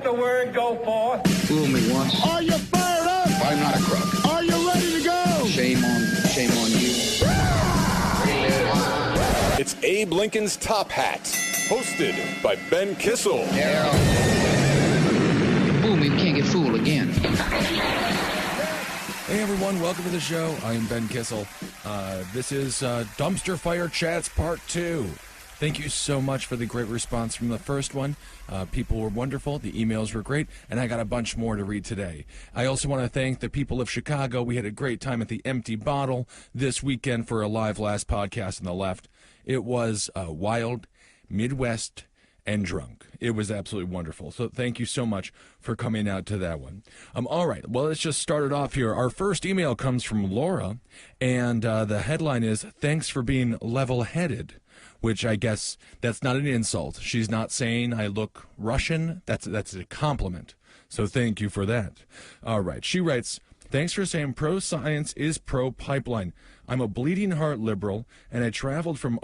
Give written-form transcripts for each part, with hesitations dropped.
the word go forth. Fool me once. Are you fired up? I'm not a crook. Are you ready to go? Shame on you. It's Abe Lincoln's Top Hat, hosted by Ben Kissel. Fool me, we can't get fooled again. Hey everyone, welcome to the show. I am Ben Kissel. This is Dumpster Fire Chats Part 2. Thank you so much for the great response from the first one. People were wonderful, the emails were great, and I got a bunch more to read today. I also want to thank the people of Chicago. We had a great time at the Empty Bottle this weekend for a live last podcast on the left. It was wild, Midwest, and drunk. It was absolutely wonderful. So thank you so much for coming out to that one. All right. Well, let's just start it off here. Our first email comes from Laura, and the headline is, "Thanks for being level-headed," which I guess that's not an insult. She's not saying I look Russian. That's a compliment. So thank you for that. All right. She writes, "Thanks for saying pro-science is pro-pipeline. I'm a bleeding heart liberal, and I traveled from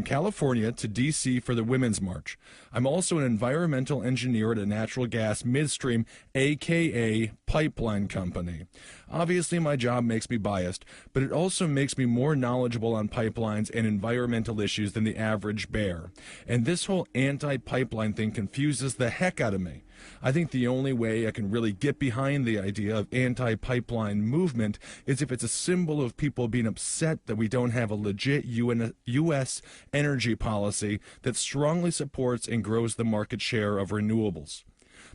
California to D.C. for the Women's March. I'm also an environmental engineer at a natural gas midstream, a.k.a. pipeline company. Obviously, my job makes me biased, but it also makes me more knowledgeable on pipelines and environmental issues than the average bear. And this whole anti-pipeline thing confuses the heck out of me. I think the only way I can really get behind the idea of anti-pipeline movement is if it's a symbol of people being upset that we don't have a legit U.S. energy policy that strongly supports and grows the market share of renewables.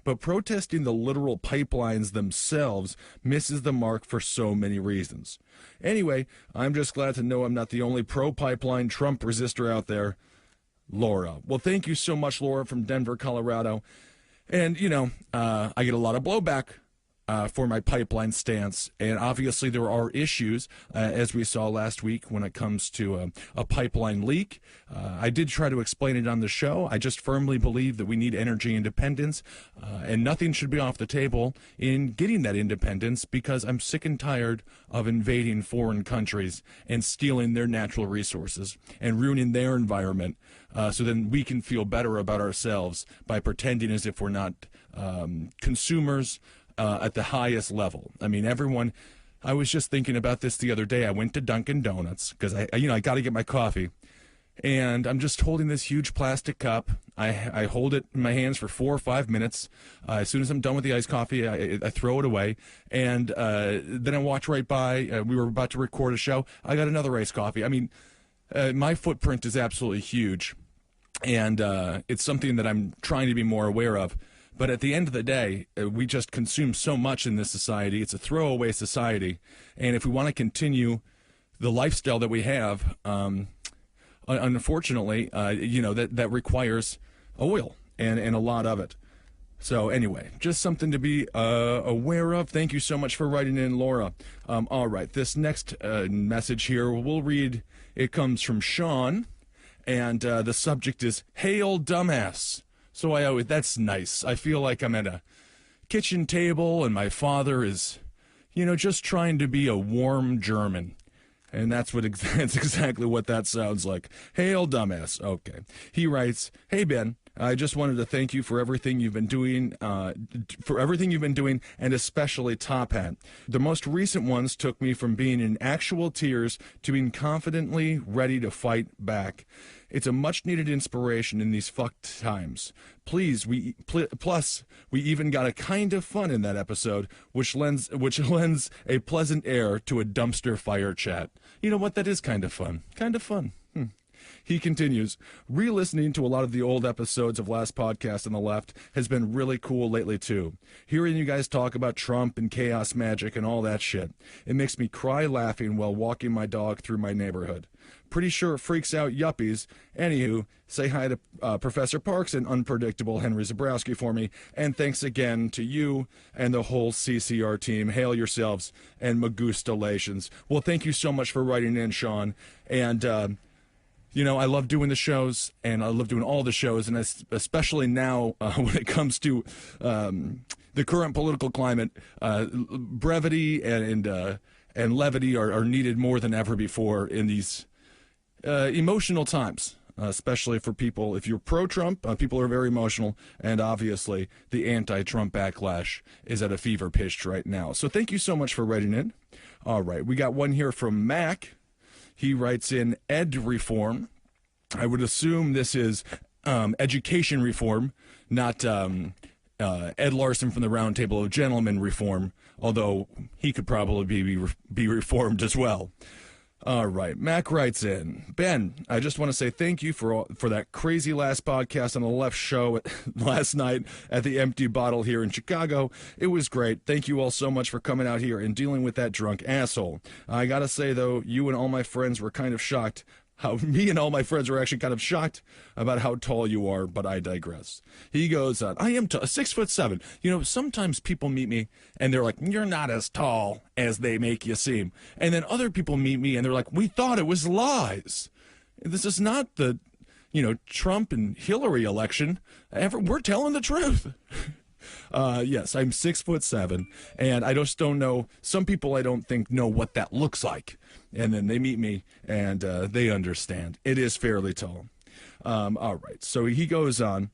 But protesting the literal pipelines themselves misses the mark for so many reasons. Anyway, I'm just glad to know I'm not the only pro-pipeline Trump resistor out there. Laura." Well, thank you so much, Laura, from Denver, Colorado. And, I get a lot of blowback for my pipeline stance. And obviously there are issues, as we saw last week, when it comes to a pipeline leak. I did try to explain it on the show. I just firmly believe that we need energy independence, and nothing should be off the table in getting that independence, because I'm sick and tired of invading foreign countries and stealing their natural resources and ruining their environment, so then we can feel better about ourselves by pretending as if we're not consumers at the highest level. I mean, I was just thinking about this the other day. I went to Dunkin' Donuts because I got to get my coffee, and I'm just holding this huge plastic cup. I hold it in my hands for 4 or 5 minutes. As soon as I'm done with the iced coffee, I throw it away, and then I walk right by. We were about to record a show. I got another iced coffee. I mean, my footprint is absolutely huge, and it's something that I'm trying to be more aware of. But at the end of the day, we just consume so much in this society. It's a throwaway society. And if we want to continue the lifestyle that we have, unfortunately, that requires oil and a lot of it. So anyway, just something to be aware of. Thank you so much for writing in, Laura. All right, this next message here, we'll read. It comes from Sean, and the subject is, "Hail, dumbass." So that's nice. I feel like I'm at a kitchen table and my father is, just trying to be a warm German. And that's exactly what that sounds like. Hail, dumbass. Okay. He writes, "Hey, Ben, I just wanted to thank you for everything you've been doing, and especially Top Hat. The most recent ones took me from being in actual tears to being confidently ready to fight back. It's a much-needed inspiration in these fucked times. Plus, we even got a kind of fun in that episode, which lends a pleasant air to a dumpster fire chat. You know what? That is kind of fun. Kind of fun." He continues, "Re-listening to a lot of the old episodes of Last Podcast on the Left has been really cool lately, too. Hearing you guys talk about Trump and chaos magic and all that shit. It makes me cry laughing while walking my dog through my neighborhood. Pretty sure it freaks out yuppies. Anywho, say hi to Professor Parks and unpredictable Henry Zabrowski for me, and thanks again to you and the whole CCR team. Hail yourselves and magustalations." Well, thank you so much for writing in, Sean. And, I love doing the shows, and I love doing all the shows, and especially now when it comes to the current political climate, brevity and levity are needed more than ever before in these emotional times. especially for people. If you're pro-Trump, people are very emotional, and obviously the anti-Trump backlash is at a fever pitch right now. So thank you so much for writing in. All right, we got one here from Mac. He writes in ed reform. I would assume this is education reform, not Ed Larson from the Round Table of Gentlemen reform, although he could probably be reformed as well. All right, Mac writes in, Ben, I just want to say thank you for that crazy last podcast on the left show last night at the Empty Bottle here in Chicago. It was great. Thank you all so much for coming out here and dealing with that drunk asshole. I gotta say, though, you and all my friends were kind of shocked. Me and all my friends were actually kind of shocked about how tall you are, but I digress. He goes on, I am 6'7". You know, sometimes people meet me and they're like, you're not as tall as they make you seem. And then other people meet me and they're like, we thought it was lies. This is not the, Trump and Hillary election. We're telling the truth. Yes, I'm 6'7", and I just don't know. Some people I don't think know what that looks like, and then they meet me and they understand. It is fairly tall. All right, so he goes on.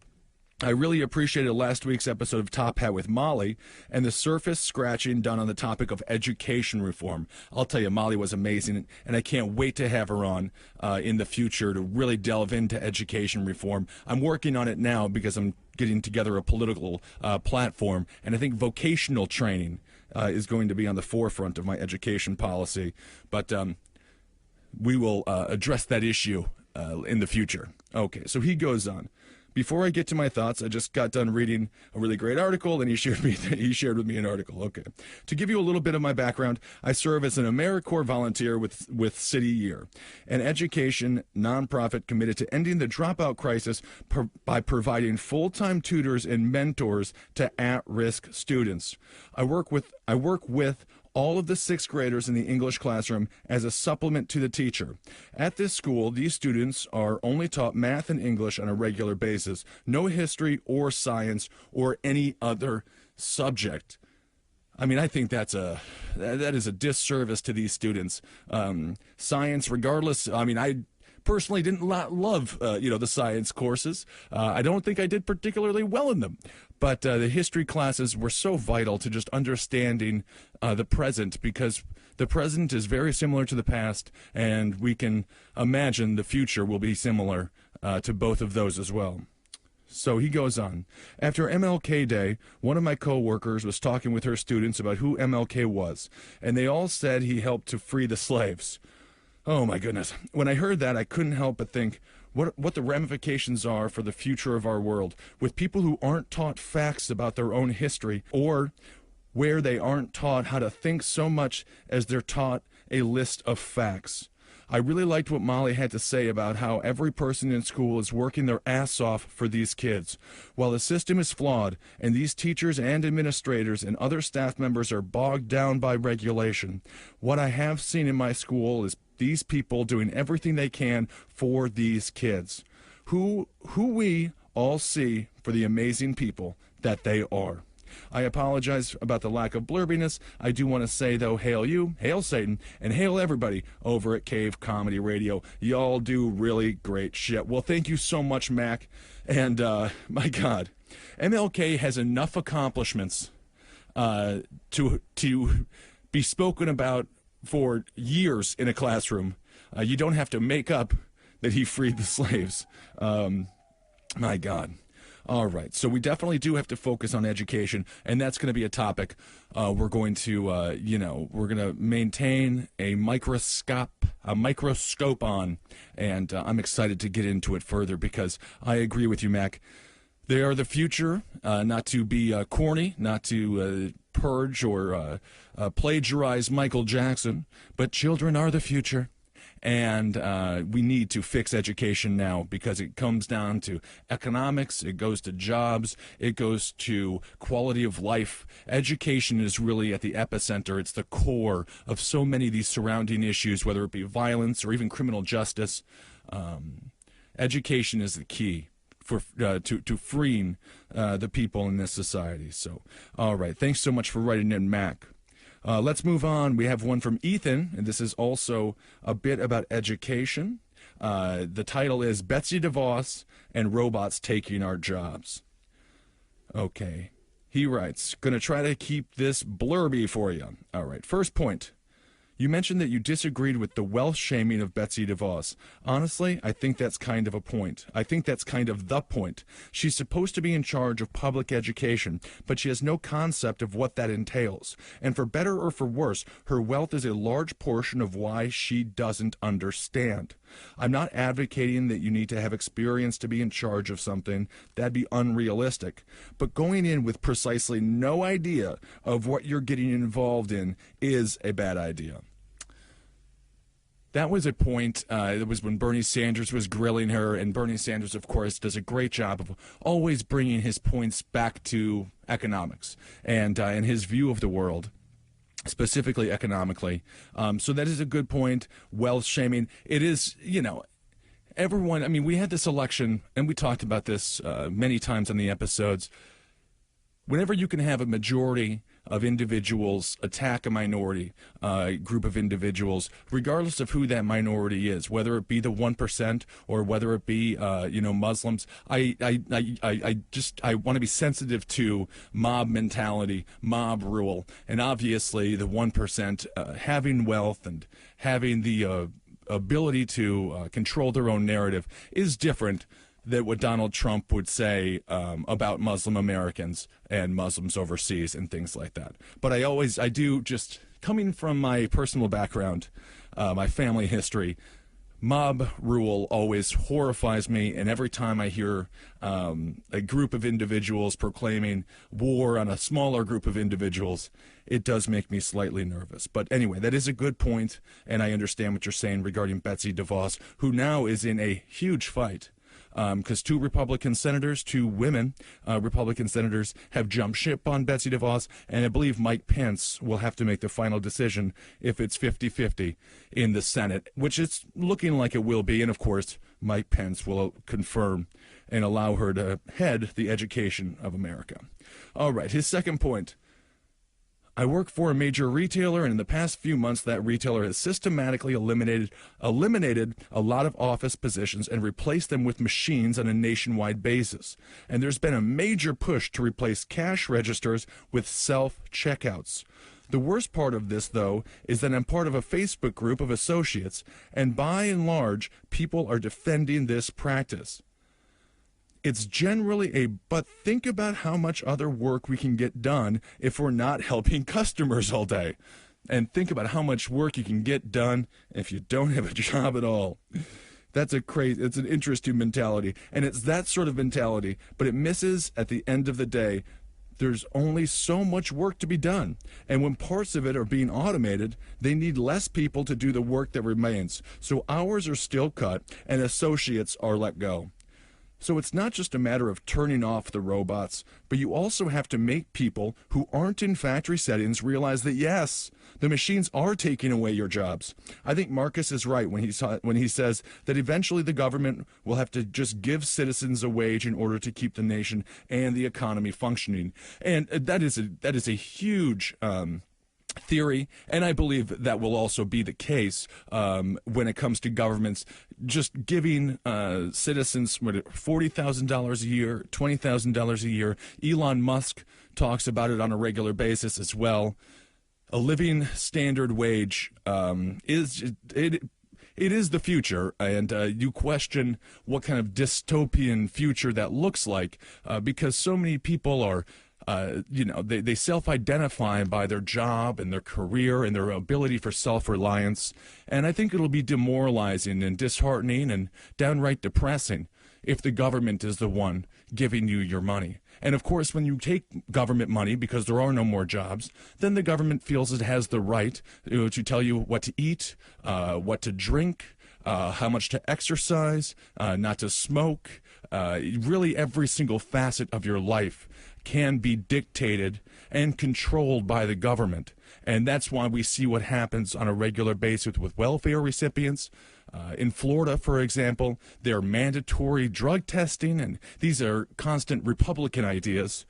I really appreciated last week's episode of Top Hat with Molly and the surface scratching done on the topic of education reform. I'll tell you, Molly was amazing, and I can't wait to have her on in the future to really delve into education reform. I'm working on it now because I'm getting together a political platform, and I think vocational training is going to be on the forefront of my education policy. But we will address that issue in the future. Okay, so he goes on. Before I get to my thoughts, I just got done reading a really great article, and he shared with me an article. Okay. To give you a little bit of my background, I serve as an AmeriCorps volunteer with City Year, an education nonprofit committed to ending the dropout crisis by providing full-time tutors and mentors to at-risk students. I work with all of the sixth graders in the English classroom as a supplement to the teacher. At this school, these students are only taught math and English on a regular basis, no history or science or any other subject. I mean, I think that is a disservice to these students. Science, regardless, I mean, I personally didn't love, the science courses. I don't think I did particularly well in them. But the history classes were so vital to just understanding the present, because the present is very similar to the past, and we can imagine the future will be similar to both of those as well. So he goes on. After MLK Day, one of my coworkers was talking with her students about who MLK was, and they all said he helped to free the slaves. Oh my goodness. When I heard that, I couldn't help but think what the ramifications are for the future of our world with people who aren't taught facts about their own history, or where they aren't taught how to think so much as they're taught a list of facts. I really liked what Molly had to say about how every person in school is working their ass off for these kids. While the system is flawed, and these teachers and administrators and other staff members are bogged down by regulation, what I have seen in my school is these people doing everything they can for these kids, who we all see for the amazing people that they are. I apologize about the lack of blurbiness. I do want to say, though, hail you, hail Satan, and hail everybody over at Cave Comedy Radio. Y'all do really great shit. Well, thank you so much, Mac. And, my God, MLK has enough accomplishments to be spoken about for years in a classroom. You don't have to make up that he freed the slaves. My God. All right, so we definitely do have to focus on education, and that's going to be a topic we're going to, we're going to maintain a microscope on, and I'm excited to get into it further because I agree with you, Mac. They are the future, not to be corny, not to purge or plagiarize Michael Jackson, but children are the future. And we need to fix education now because it comes down to economics, it goes to jobs, it goes to quality of life. Education is really at the epicenter. It's the core of so many of these surrounding issues, whether it be violence or even criminal justice. Education is the key for to freeing the people in this society. So, all right. Thanks so much for writing in, Mac. Let's move on. We have one from Ethan, and this is also a bit about education. The title is Betsy DeVos and Robots Taking Our Jobs. Okay. He writes, gonna try to keep this blurby for you. All right, first point. You mentioned that you disagreed with the wealth shaming of Betsy DeVos. Honestly, I think that's kind of a point. I think that's kind of the point. She's supposed to be in charge of public education, but she has no concept of what that entails. And for better or for worse, her wealth is a large portion of why she doesn't understand. I'm not advocating that you need to have experience to be in charge of something. That'd be unrealistic. But going in with precisely no idea of what you're getting involved in is a bad idea. That was a point, it was when Bernie Sanders was grilling her, and Bernie Sanders, of course, does a great job of always bringing his points back to economics and his view of the world, specifically economically. So that is a good point. Wealth shaming. It is, everyone, I mean, we had this election, and we talked about this many times on the episodes. Whenever you can have a majority of individuals attack a minority group of individuals, regardless of who that minority is, whether it be the 1% or whether it be Muslims, I want to be sensitive to mob mentality, mob rule, and obviously the 1% having wealth and having the ability to control their own narrative is different than what Donald Trump would say about Muslim Americans and Muslims overseas and things like that. But I do just, coming from my personal background, my family history, mob rule always horrifies me, and every time I hear a group of individuals proclaiming war on a smaller group of individuals, it does make me slightly nervous. But anyway, that is a good point, and I understand what you're saying regarding Betsy DeVos, who now is in a huge fight. Because two Republican senators, two women Republican senators, have jumped ship on Betsy DeVos, and I believe Mike Pence will have to make the final decision if it's 50-50 in the Senate, which it's looking like it will be. And, of course, Mike Pence will confirm and allow her to head the education of America. All right, his second point. I work for a major retailer, and in the past few months, that retailer has systematically eliminated a lot of office positions and replaced them with machines on a nationwide basis. And there's been a major push to replace cash registers with self-checkouts. The worst part of this, though, is that I'm part of a Facebook group of associates, and by and large, people are defending this practice. It's generally but think about how much other work we can get done if we're not helping customers all day. And think about how much work you can get done if you don't have a job at all. It's an interesting mentality. And it's that sort of mentality, but it misses at the end of the day. There's only so much work to be done. And when parts of it are being automated, they need less people to do the work that remains. So hours are still cut and associates are let go. So it's not just a matter of turning off the robots, but you also have to make people who aren't in factory settings realize that, yes, the machines are taking away your jobs. I think Marcus is right when he says that eventually the government will have to just give citizens a wage in order to keep the nation and the economy functioning. And that is a huge theory, and I believe that will also be the case when it comes to governments just giving citizens $40,000 a year, $20,000 a year. Elon Musk talks about it on a regular basis as well. A living standard wage is the future, and you question what kind of dystopian future that looks like because so many people are they self-identify by their job and their career and their ability for self-reliance. And I think it'll be demoralizing and disheartening and downright depressing if the government is the one giving you your money. And of course, when you take government money because there are no more jobs, then the government feels it has the right to tell you what to eat, what to drink, how much to exercise, not to smoke. Really every single facet of your life can be dictated and controlled by the government. And that's why we see what happens on a regular basis with welfare recipients. In Florida, for example, they're mandatory drug testing, and these are constant Republican ideas.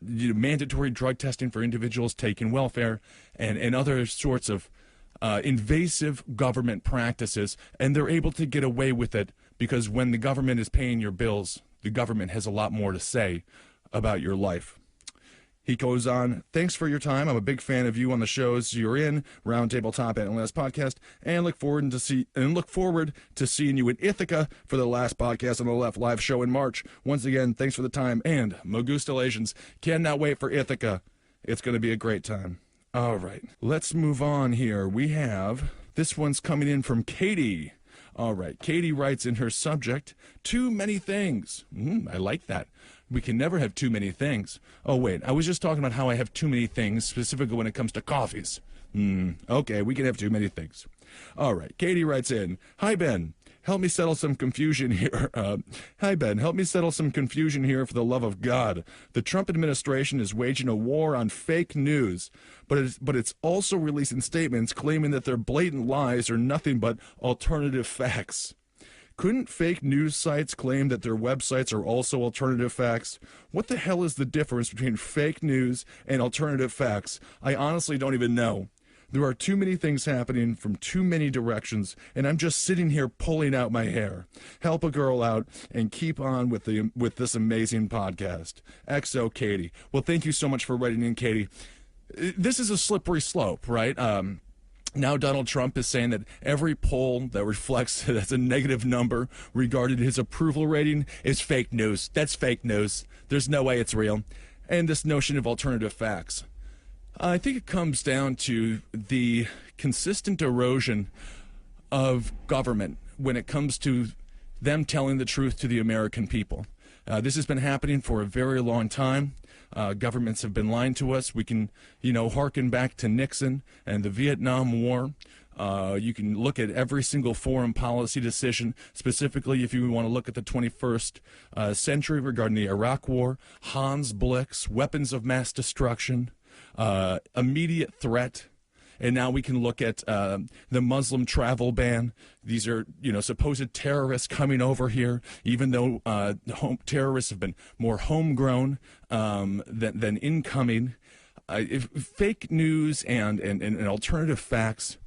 Mandatory drug testing for individuals taking welfare and other sorts of invasive government practices, and they're able to get away with it because when the government is paying your bills, the government has a lot more to say about your life. He goes on, thanks for your time. I'm a big fan of you on the shows you're in, Roundtable Top Hat and Last Podcast, and look forward to seeing you in Ithaca for the last podcast on the Left live show in March. Once again, thanks for the time, and Magustalations. Cannot wait for Ithaca. It's going to be a great time. All right, let's move on here. We have, this one's coming in from Katie. All right, Katie writes in her subject, too many things. I like that. We can never have too many things. Oh, wait, I was just talking about how I have too many things, specifically when it comes to coffees. Okay, we can have too many things. All right, Katie writes in, hi, Ben. Help me settle some confusion here. Hi, Ben. Help me settle some confusion here for the love of God. The Trump administration is waging a war on fake news, but it's also releasing statements claiming that their blatant lies are nothing but alternative facts. Couldn't fake news sites claim that their websites are also alternative facts? What the hell is the difference between fake news and alternative facts? I honestly don't even know. There are too many things happening from too many directions, and I'm just sitting here pulling out my hair. Help a girl out and keep on with this amazing podcast. XO Katie. Well, thank you so much for writing in, Katie. This is a slippery slope, right? Now Donald Trump is saying that every poll that reflects it as a negative number regarding his approval rating is fake news. That's fake news. There's no way it's real. And this notion of alternative facts. I think it comes down to the consistent erosion of government when it comes to them telling the truth to the American people. This has been happening for a very long time. Governments have been lying to us. We can, hearken back to Nixon and the Vietnam War. You can look at every single foreign policy decision, specifically if you want to look at the 21st century regarding the Iraq War, Hans Blix, weapons of mass destruction, immediate threat. And now we can look at the Muslim travel ban. These are, supposed terrorists coming over here, even though terrorists have been more homegrown than incoming. If fake news and alternative facts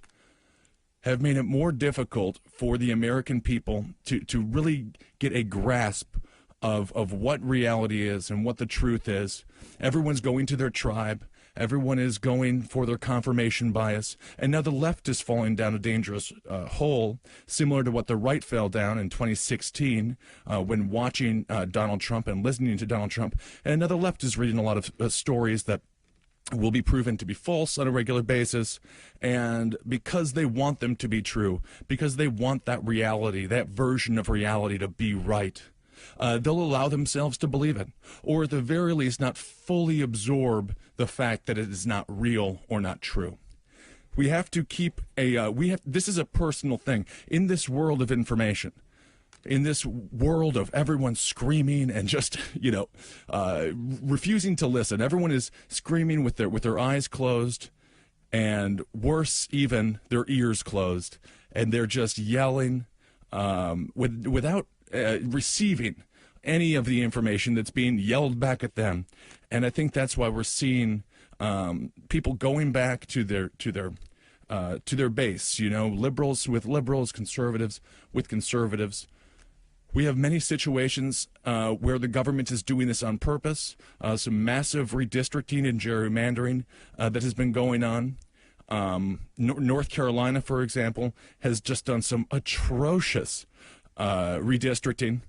have made it more difficult for the American people to really get a grasp of what reality is and what the truth is. Everyone's going to their tribe. Everyone is going for their confirmation bias. And now the left is falling down a dangerous hole, similar to what the right fell down in 2016 when watching Donald Trump and listening to Donald Trump. And now the left is reading a lot of stories that will be proven to be false on a regular basis, and because they want them to be true, because they want that reality, that version of reality to be right, they'll allow themselves to believe it, or at the very least not fully absorb the fact that it is not real or not true. We have to keep this is a personal thing. In this world of information, in this world of everyone screaming and just, refusing to listen, everyone is screaming with their eyes closed, and worse even, their ears closed, and they're just yelling without receiving any of the information that's being yelled back at them. And I think that's why we're seeing people going back to their base. Liberals with liberals, conservatives with conservatives. We have many situations where the government is doing this on purpose. Some massive redistricting and gerrymandering that has been going on. North Carolina, for example, has just done some atrocious redistricting.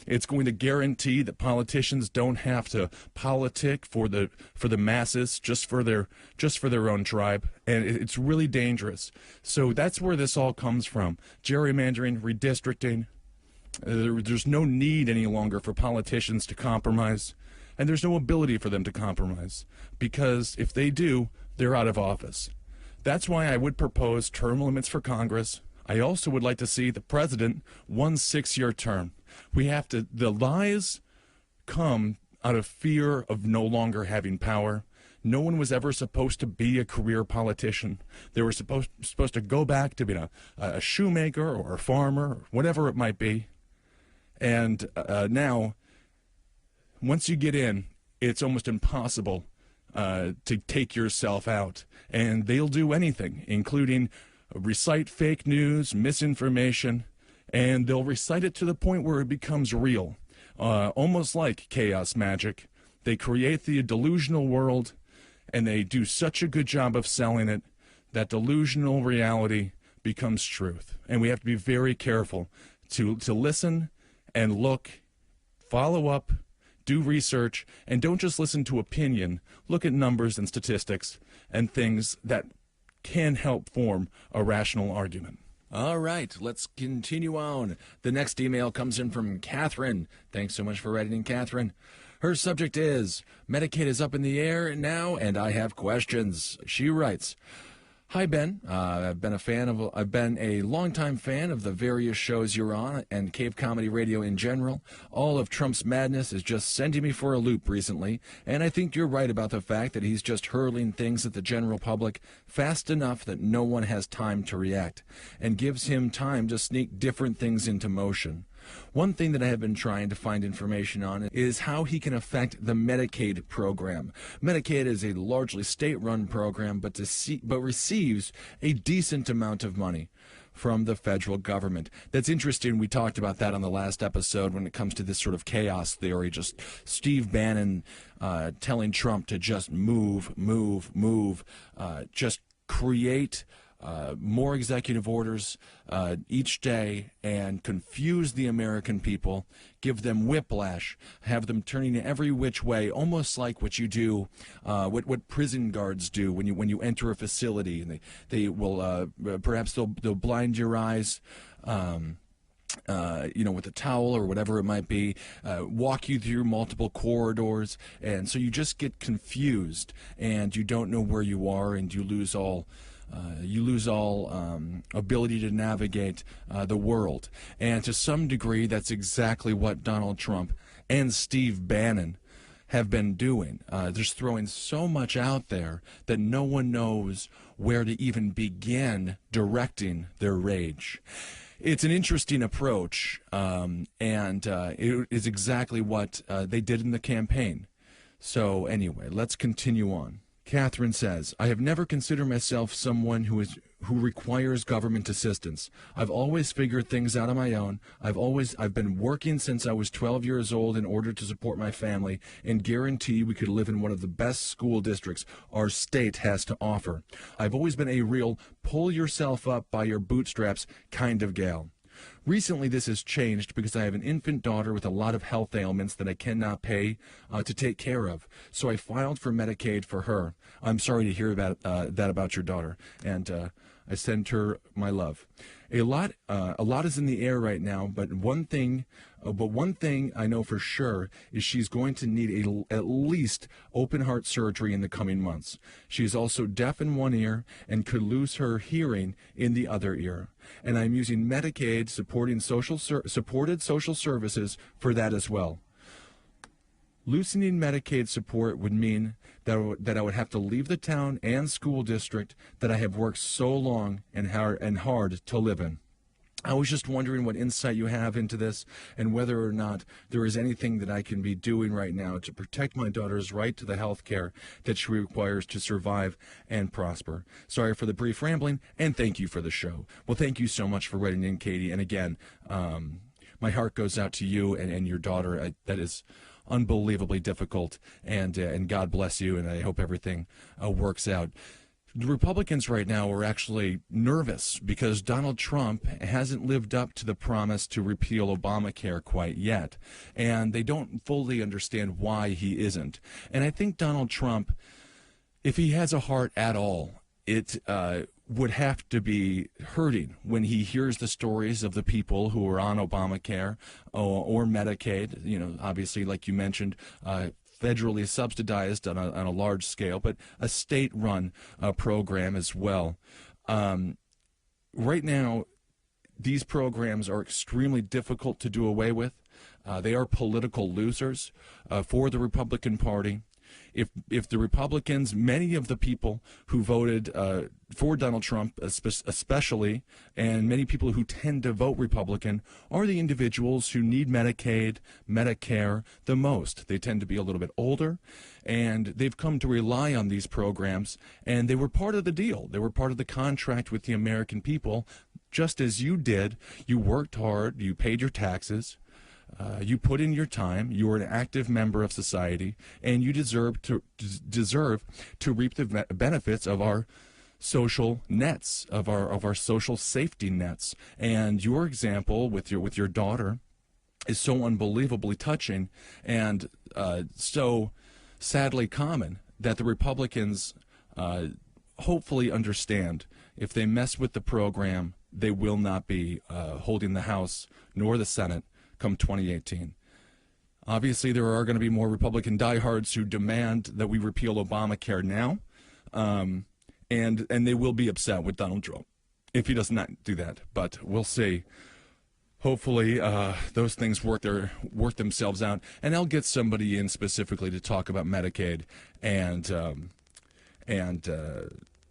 It's going to guarantee that politicians don't have to politic for the masses, just for their own tribe, and it's really dangerous. So that's where this all comes from: gerrymandering, redistricting. There's no need any longer for politicians to compromise, and there's no ability for them to compromise, because if they do, they're out of office. That's why I would propose term limits for Congress. I also would like to see the president 1 6-year term. The lies come out of fear of no longer having power. No one was ever supposed to be a career politician. They were supposed to go back to being a shoemaker or a farmer, or whatever it might be. And now, once you get in, it's almost impossible to take yourself out. And they'll do anything, including recite fake news, misinformation, and they'll recite it to the point where it becomes real, almost like chaos magic. They create the delusional world, and they do such a good job of selling it that delusional reality becomes truth. And we have to be very careful to listen and look, follow up, do research, and don't just listen to opinion. Look at numbers and statistics and things that can help form a rational argument. All right, let's continue on. The next email comes in from Catherine. Thanks so much for writing in, Catherine. Her subject is, Medicaid is up in the air now, and I have questions. She writes, Hi, Ben. I've been a longtime fan of the various shows you're on and Cave Comedy Radio in general. All of Trump's madness is just sending me for a loop recently, and I think you're right about the fact that he's just hurling things at the general public fast enough that no one has time to react, and gives him time to sneak different things into motion. One thing that I have been trying to find information on is how he can affect the Medicaid program. Medicaid is a largely state-run program, but receives a decent amount of money from the federal government. That's interesting. We talked about that on the last episode when it comes to this sort of chaos theory, just Steve Bannon telling Trump to just move, just create more executive orders each day and confuse the American people, give them whiplash, have them turning every which way, almost like what you do, what prison guards do when you enter a facility, and they will perhaps they'll blind your eyes. With a towel or whatever it might be, walk you through multiple corridors, and so you just get confused and you don't know where you are, and you lose all ability to navigate the world. And to some degree, that's exactly what Donald Trump and Steve Bannon have been doing. They're just throwing so much out there that no one knows where to even begin directing their rage. It's an interesting approach, and it is exactly what they did in the campaign. So anyway, let's continue on. Catherine says, I have never considered myself someone who requires government assistance. I've always figured things out on my own. I've been working since I was 12 years old in order to support my family and guarantee we could live in one of the best school districts our state has to offer. I've always been a real pull yourself up by your bootstraps kind of gal. Recently, this has changed because I have an infant daughter with a lot of health ailments that I cannot pay to take care of. So I filed for Medicaid for her. I'm sorry to hear about that about your daughter, and I send her my love. A lot is in the air right now, but one thing I know for sure is she's going to need at least open heart surgery in the coming months. She is also deaf in one ear and could lose her hearing in the other ear. And I'm using Medicaid supported social services for that as well. Loosening Medicaid support would mean that I would have to leave the town and school district that I have worked so long and hard to live in. I was just wondering what insight you have into this and whether or not there is anything that I can be doing right now to protect my daughter's right to the health care that she requires to survive and prosper. Sorry for the brief rambling, and thank you for the show. Well, thank you so much for writing in, Katie. And again, my heart goes out to you and your daughter. That is unbelievably difficult, and God bless you, and I hope everything works out. The Republicans right now are actually nervous because Donald Trump hasn't lived up to the promise to repeal Obamacare quite yet, and they don't fully understand why he isn't. And I think Donald Trump, if he has a heart at all, it would have to be hurting when he hears the stories of the people who are on Obamacare or Medicaid, obviously, like you mentioned, federally subsidized on a large scale, but a state-run program as well. Right now, these programs are extremely difficult to do away with. They are political losers for the Republican Party. If the Republicans, many of the people who voted for Donald Trump especially, and many people who tend to vote Republican, are the individuals who need Medicaid, Medicare the most. They tend to be a little bit older, and they've come to rely on these programs, and they were part of the deal. They were part of the contract with the American people, just as you did. You worked hard, you paid your taxes, you put in your time, you were an active member of society, and you deserve to reap the benefits of our social nets, of our social safety nets. And your example with your daughter is so unbelievably touching and so sadly common that the Republicans hopefully understand if they mess with the program, they will not be holding the House nor the Senate come 2018. Obviously, there are going to be more Republican diehards who demand that we repeal Obamacare now, and they will be upset with Donald Trump if he does not do that. But we'll see. Hopefully, those things work themselves out, and I'll get somebody in specifically to talk about Medicaid and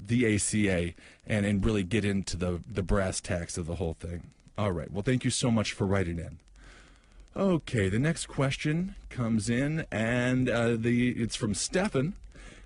the ACA and really get into the brass tacks of the whole thing. All right. Well, thank you so much for writing in. Okay, the next question comes in, and it's from Stefan,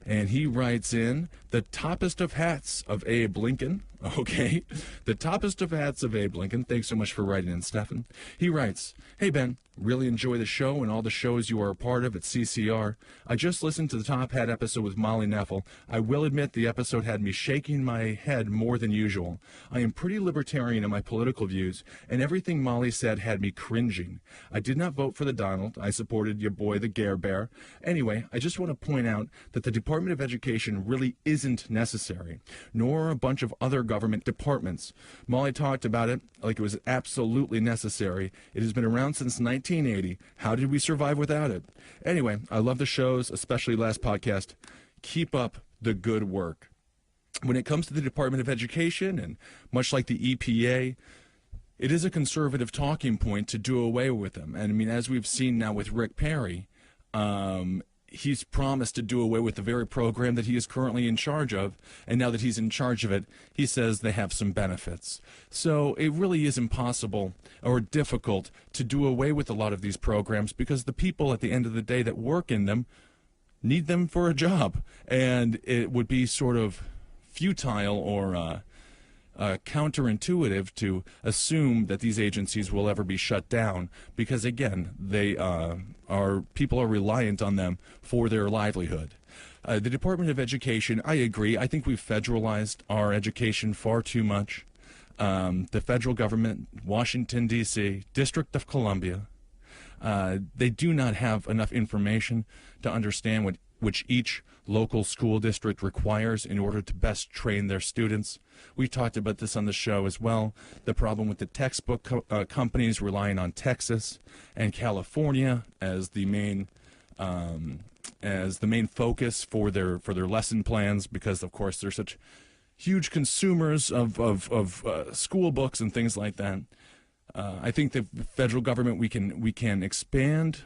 and he writes in, the toppest of hats of Abe Lincoln. Okay, the toppest of hats of Abe Lincoln. Thanks so much for writing in, Stefan. He writes, hey, Ben, really enjoy the show and all the shows you are a part of at CCR. I just listened to the Top Hat episode with Molly Neffel. I will admit the episode had me shaking my head more than usual. I am pretty libertarian in my political views, and everything Molly said had me cringing. I did not vote for the Donald. I supported your boy, the Gare Bear. Anyway, I just want to point out that the Department of Education really isn't necessary, nor a bunch of other government departments. Molly talked about it like it was absolutely necessary. It has been around since 1980. How did we survive without it? Anyway, I love the shows, especially last podcast. Keep up the good work. When it comes to the Department of Education, and much like the EPA, it is a conservative talking point to do away with them. And I mean, as we've seen now with Rick Perry, he's promised to do away with the very program that he is currently in charge of, and now that he's in charge of it, he says they have some benefits. So it really is impossible or difficult to do away with a lot of these programs because the people at the end of the day that work in them need them for a job, and it would be sort of futile or counterintuitive to assume that these agencies will ever be shut down because, again, people are reliant on them for their livelihood. The Department of Education, I agree. I think we've federalized our education far too much. The federal government, Washington, D.C., District of Columbia, they do not have enough information to understand which each local school district requires in order to best train their students. We talked about this on the show as well. The problem with the textbook companies relying on Texas and California as the main focus for their lesson plans, because of course they're such huge consumers of school books and things like that. I think the federal government we can expand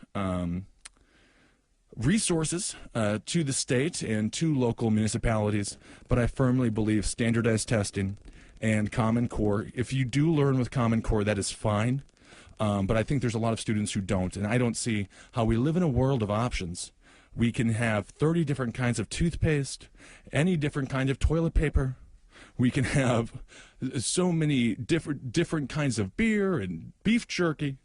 resources to the state and to local municipalities, but I firmly believe standardized testing and Common Core. If you do learn with Common Core, that is fine, but I think there's a lot of students who don't, and I don't see how we live in a world of options. We can have 30 different kinds of toothpaste, any different kind of toilet paper. We can have so many different kinds of beer and beef jerky,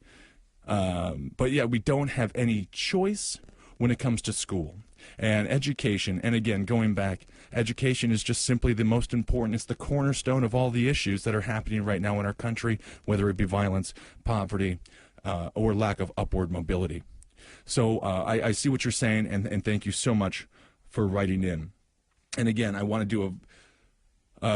but yeah, we don't have any choice when it comes to school and education. And again, going back, education is just simply the most important. It's the cornerstone of all the issues that are happening right now in our country, whether it be violence, poverty, or lack of upward mobility. So I see what you're saying, and thank you so much for writing in. And again, I want to do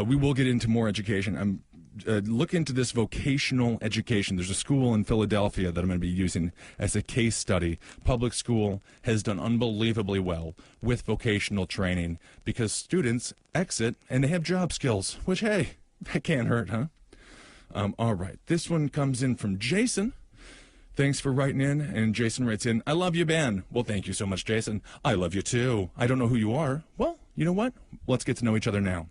we will get into more education. I'm look into this vocational education. There's a school in Philadelphia that I'm going to be using as a case study. Public school has done unbelievably well with vocational training because students exit and they have job skills, which, hey, that can't hurt, huh? All right. This one comes in from Jason. Thanks for writing in. And Jason writes in, I love you, Ben. Well, thank you so much, Jason. I love you, too. I don't know who you are. Well, you know what? Let's get to know each other now.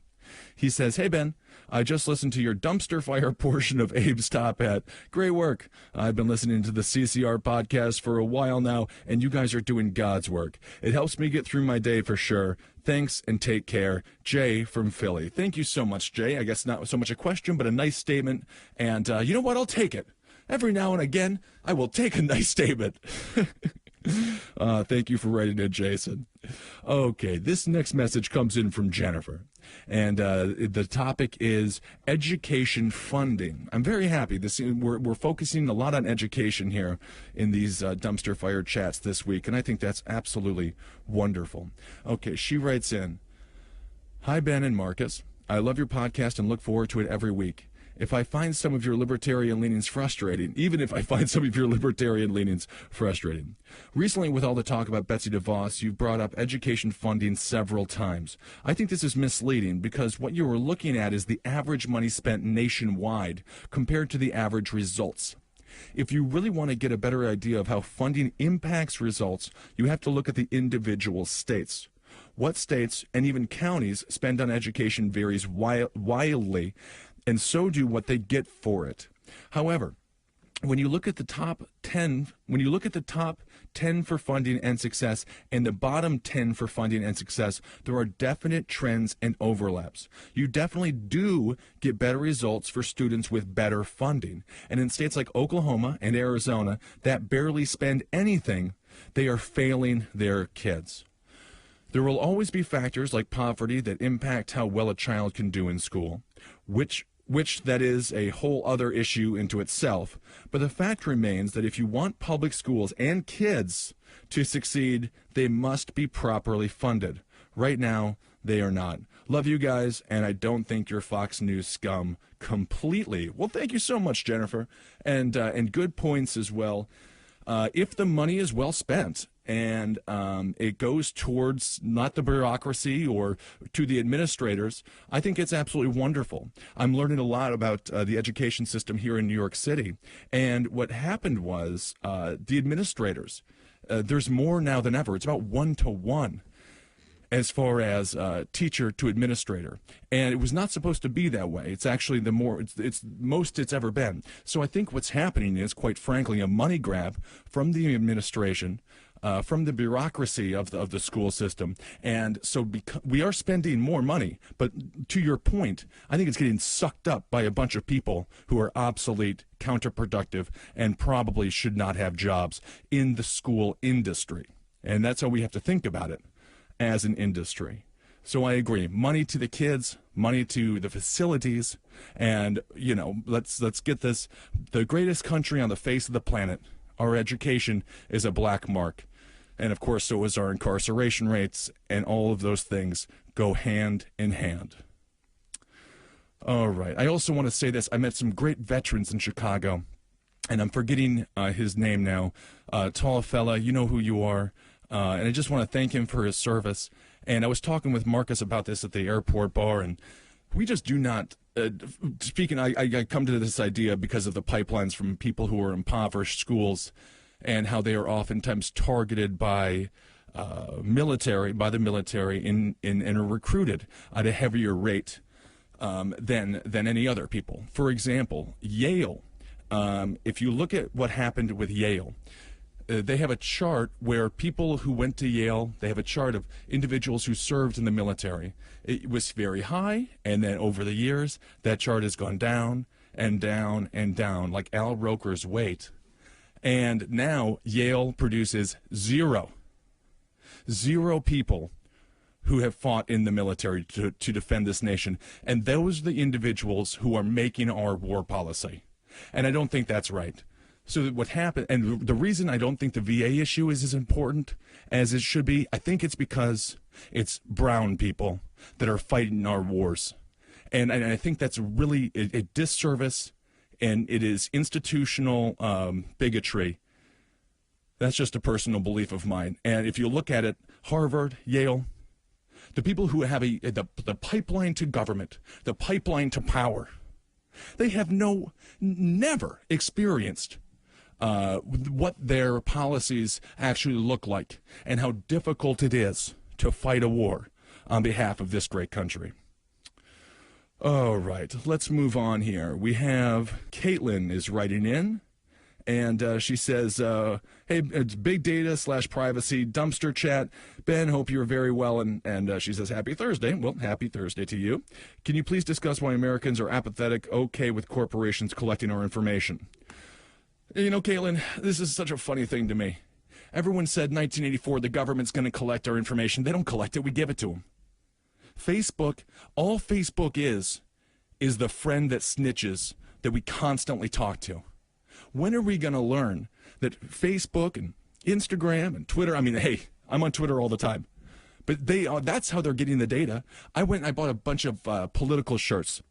He says, hey, Ben, I just listened to your dumpster fire portion of Abe's Top Hat. Great work. I've been listening to the CCR podcast for a while now, and you guys are doing God's work. It helps me get through my day for sure. Thanks and take care. Jay from Philly. Thank you so much, Jay. I guess not so much a question, but a nice statement. And you know what? I'll take it. Every now and again, I will take a nice statement. Thank you for writing in, Jason. Okay, this next message comes in from Jennifer, and the topic is education funding. I'm very happy. We're focusing a lot on education here in these dumpster fire chats this week, and I think that's absolutely wonderful. Okay, she writes in, hi, Ben and Marcus. I love your podcast and look forward to it every week. If I find some of your libertarian leanings frustrating, even if I find some of your libertarian leanings frustrating. Recently, with all the talk about Betsy DeVos, you've brought up education funding several times. I think this is misleading because what you are looking at is the average money spent nationwide compared to the average results. If you really want to get a better idea of how funding impacts results, you have to look at the individual states. What states and even counties spend on education varies wildly, and so do what they get for it. However, when you look at the top 10 for funding and success and the bottom 10 for funding and success, there are definite trends and overlaps. You definitely do get better results for students with better funding. And in states like Oklahoma and Arizona that barely spend anything, they are failing their kids. There will always be factors like poverty that impact how well a child can do in school, which that is a whole other issue into itself. But the fact remains that if you want public schools and kids to succeed, they must be properly funded. Right now, they are not. Love you guys, and I don't think you're Fox News scum completely. Well, thank you so much, Jennifer, and good points as well. If the money is well spent, and it goes towards not the bureaucracy or to the administrators, I think it's absolutely wonderful. I'm learning a lot about the education system here in New York City. And what happened was the administrators, there's more now than ever. It's about 1-to-1 as far as teacher to administrator. And it was not supposed to be that way. It's actually it's most it's ever been. So I think what's happening is, quite frankly, a money grab from the administration, from the bureaucracy of the school system. And so we are spending more money, but to your point, I think it's getting sucked up by a bunch of people who are obsolete, counterproductive, and probably should not have jobs in the school industry. And that's how we have to think about it as an industry. So I agree. Money to the kids, money to the facilities, and, let's get this. The greatest country on the face of the planet, our education is a black mark. And, of course, so is our incarceration rates, and all of those things go hand in hand. All right. I also want to say this. I met some great veterans in Chicago, and I'm forgetting his name now. Tall fella, you know who you are. And I just want to thank him for his service. And I was talking with Marcus about this at the airport bar, and we just do not, I come to this idea because of the pipelines from people who are impoverished schools and how they are oftentimes targeted by the military and are recruited at a heavier rate than any other people. For example, Yale. If you look at what happened with Yale, they have a chart where people who went to Yale, they have a chart of individuals who served in the military. It was very high, and then over the years, that chart has gone down and down and down, like Al Roker's weight. And now Yale produces zero people who have fought in the military to defend this nation. And those are the individuals who are making our war policy. And I don't think that's right. So what happened, and the reason I don't think the VA issue is as important as it should be, I think it's because it's brown people that are fighting our wars. And I think that's really a disservice, and it is institutional bigotry. That's just a personal belief of mine. And if you look at it, Harvard, Yale, the people who have the pipeline to government, the pipeline to power, they have never experienced what their policies actually look like and how difficult it is to fight a war on behalf of this great country. All right, let's move on here. We have Caitlin is writing in, and she says, hey, it's big data / privacy, dumpster chat. Ben, hope you're very well, and she says, happy Thursday. Well, happy Thursday to you. Can you please discuss why Americans are apathetic, okay with corporations collecting our information? You know, Caitlin, this is such a funny thing to me. Everyone said 1984 the government's going to collect our information. They don't collect it. We give it to them. Facebook, all Facebook is the friend that snitches that we constantly talk to. When are we going to learn that Facebook and Instagram and Twitter, I mean, hey, I'm on Twitter all the time, but that's how they're getting the data. I went and I bought a bunch of political shirts.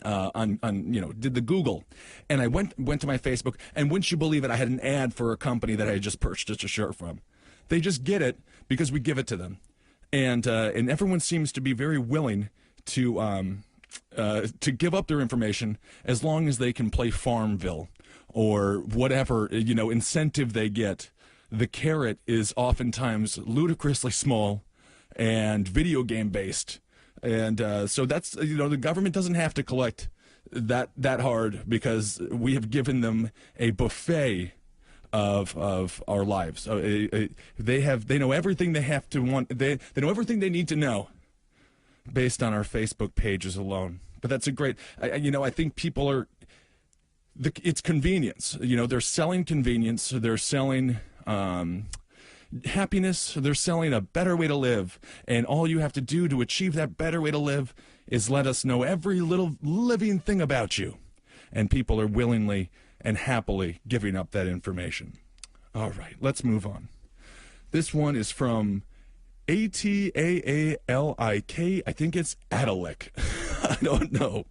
Did the Google, and I went to my Facebook, and wouldn't you believe it, I had an ad for a company that I had just purchased a shirt from. They just get it because we give it to them, and everyone seems to be very willing to give up their information as long as they can play Farmville or whatever incentive they get. The carrot is oftentimes ludicrously small and video game based. And so that's, the government doesn't have to collect that hard because we have given them a buffet of our lives. They know everything they have to want. They know everything they need to know based on our Facebook pages alone. But that's a great, I think people are, it's convenience. They're selling convenience. They're selling happiness. They're selling a better way to live, and all you have to do to achieve that better way to live is let us know every little living thing about you, and people are willingly and happily giving up that information. All right, let's move on. This one is from Ataallik. I think it's Adalik. I don't know.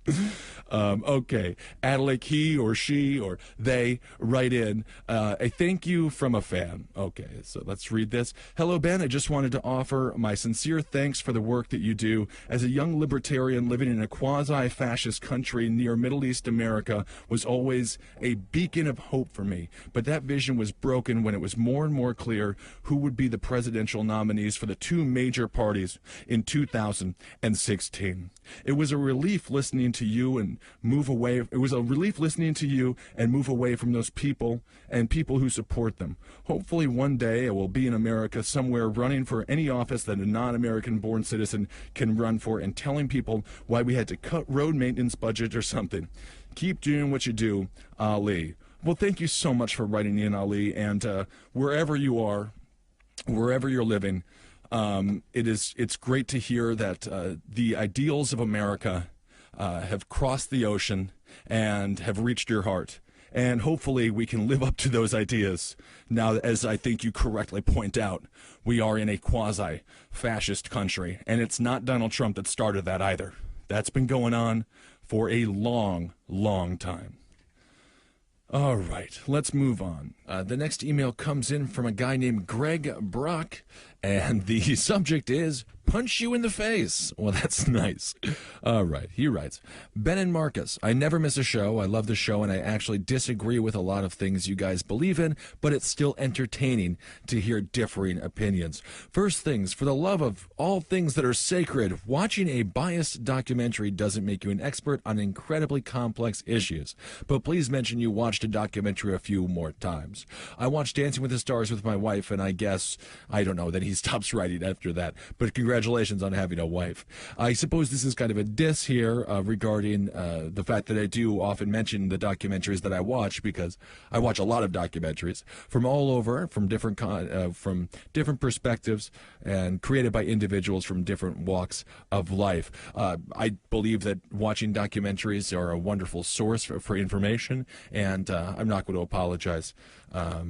Okay, Adalik, he or she or they write in a thank you from a fan. Okay, so let's read this. Hello, Ben. I just wanted to offer my sincere thanks for the work that you do. As a young libertarian living in a quasi-fascist country near Middle East America was always a beacon of hope for me. But that vision was broken when it was more and more clear who would be the presidential nominees for the two major parties in 2016. It was a relief listening to you and move away. It was a relief listening to you and move away from those people and people who support them. Hopefully one day I will be in America somewhere running for any office that a non-American born citizen can run for and telling people why we had to cut road maintenance budget or something. Keep doing what you do, Ali. Well, thank you so much for writing in, Ali, and wherever you are, wherever you're living, it's great to hear that the ideals of America have crossed the ocean and have reached your heart. And hopefully we can live up to those ideas. Now, as I think you correctly point out, we are in a quasi-fascist country, and it's not Donald Trump that started that either. That's been going on for a long, long time. All right, let's move on. The next email comes in from a guy named Greg Brock, and the subject is punch you in the face. Well, that's nice. All right, he writes, Ben and Marcus, I never miss a show. I love the show, and I actually disagree with a lot of things you guys believe in, but it's still entertaining to hear differing opinions. First things, for the love of all things that are sacred, watching a biased documentary doesn't make you an expert on incredibly complex issues. But please mention you watched a documentary a few more times. I watched Dancing with the Stars with my wife, and I guess, I don't know, that he stops writing after that. But congratulations on having a wife. I suppose this is kind of a diss here regarding the fact that I do often mention the documentaries that I watch, because I watch a lot of documentaries from all over, from different perspectives, and created by individuals from different walks of life. I believe that watching documentaries are a wonderful source for information, and I'm not going to apologize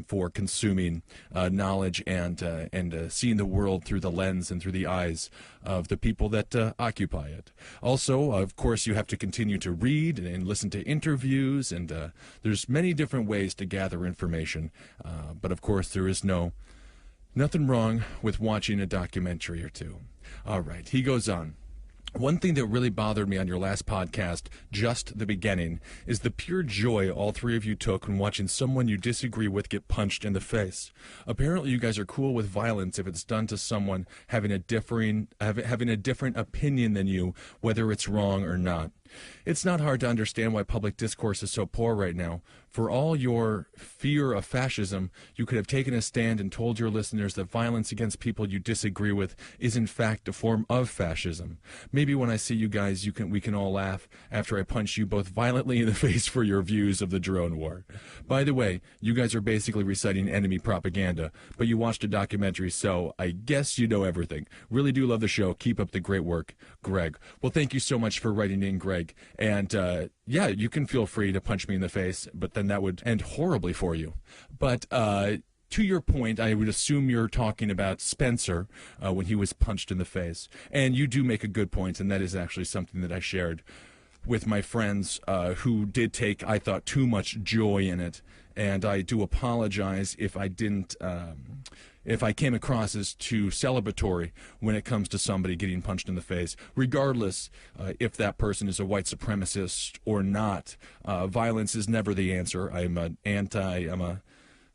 for consuming knowledge and seeing the world through the lens and through the eyes of the people that occupy it. Also, of course, you have to continue to read and listen to interviews, and there's many different ways to gather information. But of course, there is nothing wrong with watching a documentary or two. All right, he goes on. One thing that really bothered me on your last podcast, just the beginning, is the pure joy all three of you took when watching someone you disagree with get punched in the face. Apparently you guys are cool with violence if it's done to someone having a different opinion than you, whether it's wrong or not. It's not hard to understand why public discourse is so poor right now. For all your fear of fascism, you could have taken a stand and told your listeners that violence against people you disagree with is in fact a form of fascism. Maybe when I see you guys, we can all laugh after I punch you both violently in the face for your views of the drone war. By the way, you guys are basically reciting enemy propaganda, but you watched a documentary, so I guess you know everything. Really do love the show. Keep up the great work, Greg. Well, thank you so much for writing in, Greg. And yeah, you can feel free to punch me in the face, but then that would end horribly for you. But to your point, I would assume you're talking about Spencer when he was punched in the face. And you do make a good point, and that is actually something that I shared with my friends who did take, I thought, too much joy in it. And I do apologize if I didn't, if I came across as too celebratory when it comes to somebody getting punched in the face, regardless if that person is a white supremacist or not. Violence is never the answer.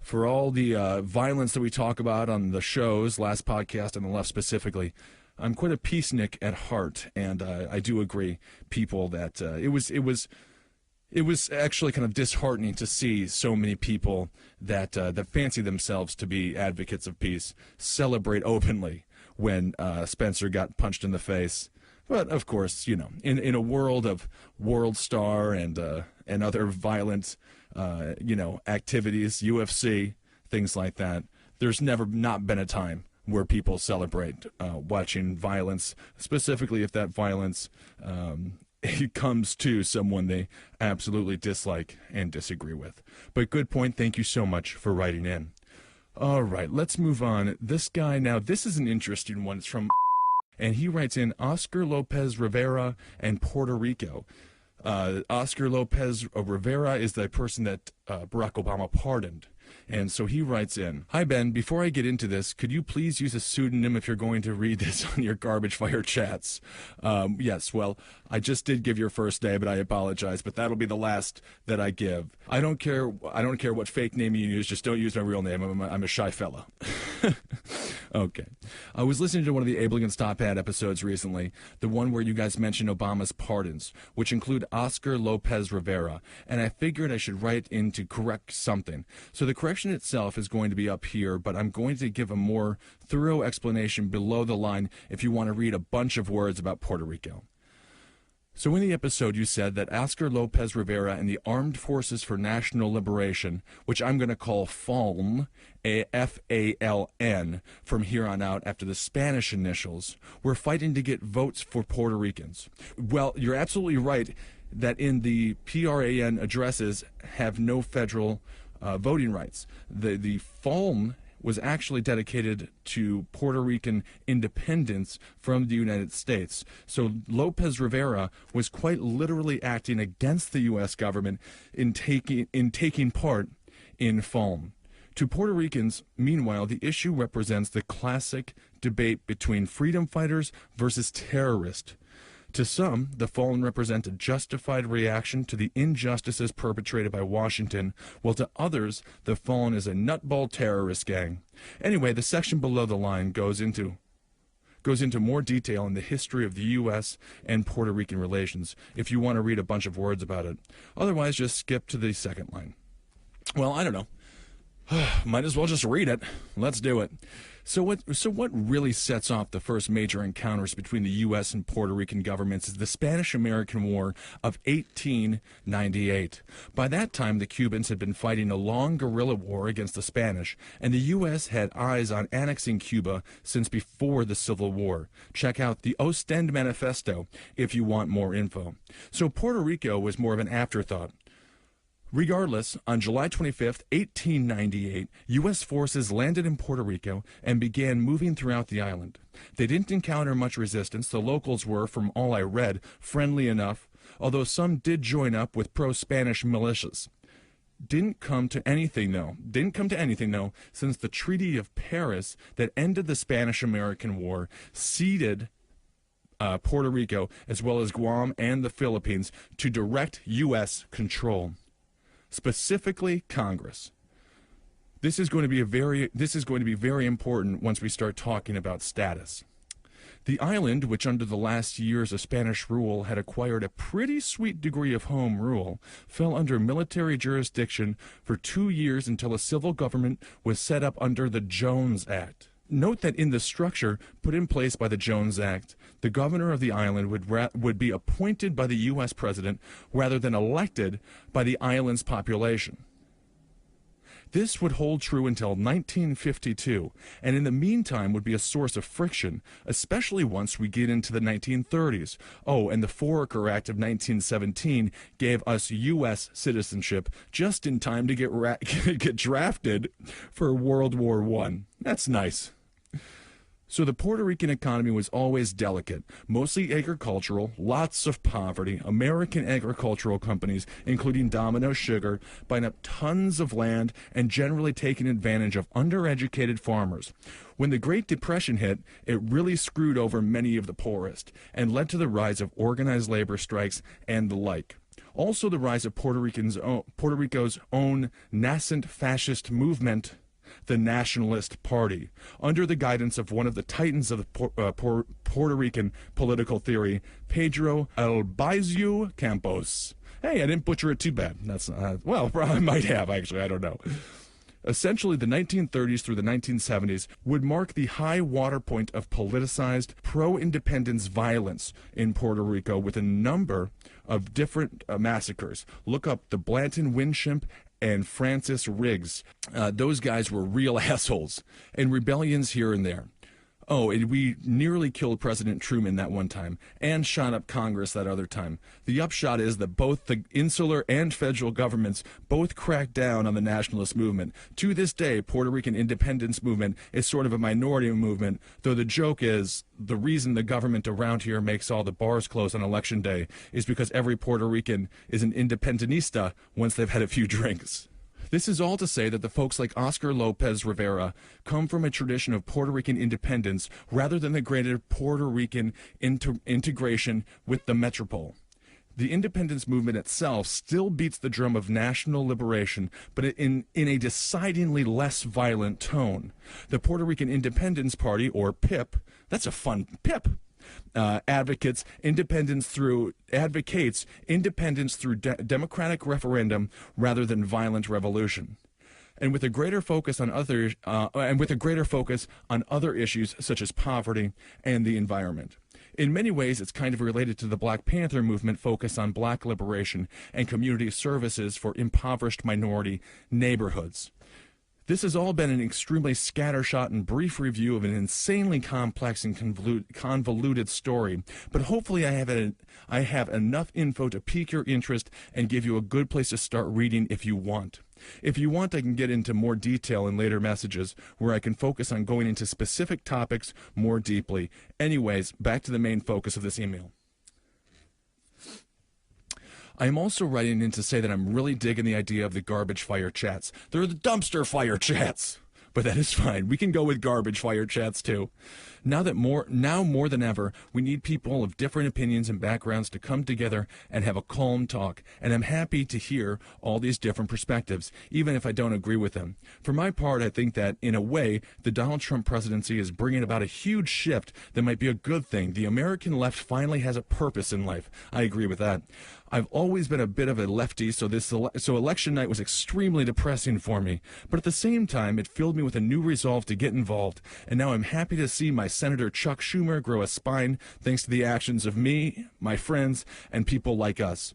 For all the violence that we talk about on the shows, last podcast on the left specifically, I'm quite a peacenik at heart, and I do agree, people, that it was actually kind of disheartening to see so many people that fancy themselves to be advocates of peace celebrate openly when Spencer got punched in the face. But of course, you know, in a world of World Star and other violent activities, UFC, things like that, there's never not been a time where people celebrate watching violence, specifically if that violence it comes to someone they absolutely dislike and disagree with. But good point. Thank you so much for writing in. All right, let's move on. This guy now, this is an interesting one. It's from, and he writes in Oscar Lopez Rivera and Puerto Rico. Oscar Lopez Rivera is the person that Barack Obama pardoned. And so he writes in, "Hi Ben, before I get into this, could you please use a pseudonym if you're going to read this on your garbage fire chats?" Yes, well, I just did give your first name, but I apologize, but that'll be the last that I give. I don't care what fake name you use, just don't use my real name. I'm a shy fella. Okay. I was listening to one of the Able Against Top Hat episodes recently, the one where you guys mentioned Obama's pardons, which include Oscar Lopez Rivera, and I figured I should write in to correct something. So the correction itself is going to be up here, but I'm going to give a more thorough explanation below the line if you want to read a bunch of words about Puerto Rico. So in the episode, you said that Oscar Lopez Rivera and the Armed Forces for National Liberation, which I'm going to call FALN, F-A-L-N, from here on out after the Spanish initials, were fighting to get votes for Puerto Ricans. Well, you're absolutely right that in the PRAN addresses have no federal voting rights. The FALN was actually dedicated to Puerto Rican independence from the United States. So Lopez Rivera was quite literally acting against the U.S. government in taking part in FALN. To Puerto Ricans, meanwhile, the issue represents the classic debate between freedom fighters versus terrorists. To some, the fallen represent a justified reaction to the injustices perpetrated by Washington, while to others, the fallen is a nutball terrorist gang. Anyway, the section below the line goes into more detail in the history of the U.S. and Puerto Rican relations, if you want to read a bunch of words about it. Otherwise, just skip to the second line. Well, I don't know. Might as well just read it. Let's do it. So what really sets off the first major encounters between the U.S. and Puerto Rican governments is the Spanish-American War of 1898. By that time, the Cubans had been fighting a long guerrilla war against the Spanish, and the U.S. had eyes on annexing Cuba since before the Civil War. Check out the Ostend Manifesto if you want more info. So Puerto Rico was more of an afterthought. Regardless, on July 25, 1898, U.S. forces landed in Puerto Rico and began moving throughout the island. They didn't encounter much resistance. The locals were, from all I read, friendly enough, although some did join up with pro-Spanish militias. Didn't come to anything, though, since the Treaty of Paris that ended the Spanish-American War ceded Puerto Rico, as well as Guam and the Philippines, to direct U.S. control, specifically Congress. This is going to be very important once we start talking about status. The island, which under the last years of Spanish rule had acquired a pretty sweet degree of home rule, fell under military jurisdiction for 2 years until a civil government was set up under the Jones Act. Note that in the structure put in place by the Jones Act, the governor of the island would be appointed by the U.S. president rather than elected by the island's population. This would hold true until 1952, and in the meantime would be a source of friction, especially once we get into the 1930s. Oh, and the Foraker Act of 1917 gave us U.S. citizenship just in time to get drafted for World War I. That's nice. So the Puerto Rican economy was always delicate, mostly agricultural, lots of poverty. American agricultural companies, including Domino Sugar, buying up tons of land and generally taking advantage of undereducated farmers. When the Great Depression hit, it really screwed over many of the poorest and led to the rise of organized labor strikes and the like. Also the rise of Puerto Rico's own nascent fascist movement, the Nationalist Party, under the guidance of one of the titans of the Puerto Rican political theory, Pedro Albizu Campos. Hey, I didn't butcher it too bad. That's well, I might have, actually. I don't know. Essentially, the 1930s through the 1970s would mark the high water point of politicized pro-independence violence in Puerto Rico, with a number of different massacres. Look up the Blanton Winship and Francis Riggs. Those guys were real assholes. And rebellions here and there. Oh, and we nearly killed President Truman that one time, and shot up Congress that other time. The upshot is that both the insular and federal governments both cracked down on the nationalist movement. To this day, Puerto Rican independence movement is sort of a minority movement, though the joke is the reason the government around here makes all the bars close on election day is because every Puerto Rican is an independentista once they've had a few drinks. This is all to say that the folks like Oscar Lopez Rivera come from a tradition of Puerto Rican independence rather than the greater Puerto Rican integration with the metropole. The independence movement itself still beats the drum of national liberation, but in a decidedly less violent tone. The Puerto Rican Independence Party, or PIP, that's a fun PIP, advocates independence through democratic referendum rather than violent revolution, and with a greater focus on other issues such as poverty and the environment. In many ways, it's kind of related to the Black Panther movement focused on black liberation and community services for impoverished minority neighborhoods. This has all been an extremely scattershot and brief review of an insanely complex and convoluted story, but hopefully I have enough info to pique your interest and give you a good place to start reading if you want. If you want, I can get into more detail in later messages where I can focus on going into specific topics more deeply. Anyways, back to the main focus of this email. I am also writing in to say that I'm really digging the idea of the garbage fire chats. They're the dumpster fire chats. But that is fine. We can go with garbage fire chats too. Now more than ever, we need people of different opinions and backgrounds to come together and have a calm talk. And I'm happy to hear all these different perspectives, even if I don't agree with them. For my part, I think that, in a way, the Donald Trump presidency is bringing about a huge shift that might be a good thing. The American left finally has a purpose in life. I agree with that. I've always been a bit of a lefty, so election night was extremely depressing for me. But at the same time, it filled me with a new resolve to get involved. And now I'm happy to see my Senator Chuck Schumer grow a spine thanks to the actions of me, my friends, and people like us.